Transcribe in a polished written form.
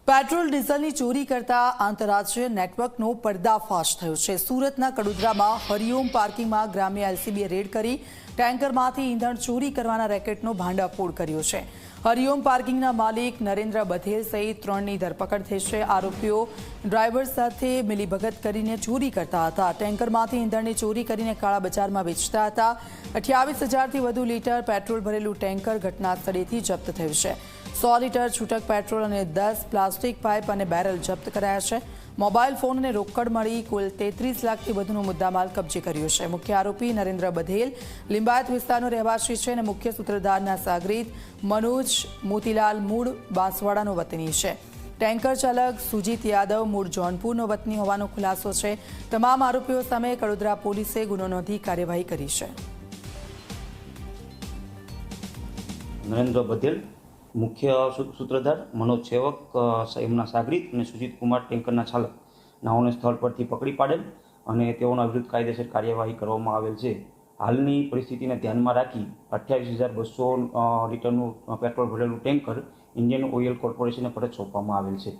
Petrol ડીઝલની ચોરી કરતા આંતરરાજ્ય નેટવર્કનો પર્દાફાશ થયો છે। સુરતના કડોદરામાં હરિઓમ પાર્કિંગમાં ગ્રામ્ય એલસીબીએ રેડ કરી ટેન્કરમાંથી ઈંધણ ચોરી કરવાના રેકેટનો ભાંડાફોડ કર્યો છે। હરિઓમ પાર્કિંગના માલિક નરેન્દ્ર બધેલ સહિત 3ની ધરપકડ થઈ છે। આરોપીઓ ડ્રાઈવર સાથે મિલીભગત કરીને ચોરી કરતા હતા। ટેન્કરમાંથી ઈંધણની ચોરી કરીને કાળા બજારમાં વેચતા હતા। 28,000થી વધુ લીટર પેટ્રોલ ભરેલું ટેન્કર ઘટના સ્થળેથી જપ્ત થયું છે। 100 લીટર છૂટક પેટ્રોલ અને 10 પ્લાસ્ટિક પાઇપ અને બેરલ જપ્ત કરાયા છે। મોબાઈલ ફોન અને રોકડ મળી કુલ 33 લાખથી વધુનો મુદ્દામાલ કબજે કર્યો છે। મુખ્ય આરોપી નરેન્દ્ર બધેલ લિંબાયત વિસ્તારનો રહેવાસી છે અને મુખ્ય સૂત્રધારના સાગરીત મનોજ મોતીલાલ મૂળ બાંસવાડાનો વતની છે। ટેન્કર ચાલક સુજીત યાદવ મૂળ જોનપુરનો વતની હોવાનો ખુલાસો છે। તમામ આરોપીઓ સામે કડોદરા પોલીસે ગુનો નોંધી કાર્યવાહી કરી છે। નરેન્દ્ર બધેલ, મુખ્ય સૂત્રધાર મનોજ સેવક, એમના સાગરીત અને સુજીત કુમાર ટેન્કરના ચાલક નાઓને સ્થળ પરથી પકડી પાડેલ અને તેઓના વિરુદ્ધ કાયદેસર કાર્યવાહી કરવામાં આવેલ છે। હાલની પરિસ્થિતિને ધ્યાનમાં રાખી 28,200 લીટરનું પેટ્રોલ ભરેલું ટેન્કર ઇન્ડિયન ઓઇલ કોર્પોરેશનને પરત સોંપવામાં આવેલ છે।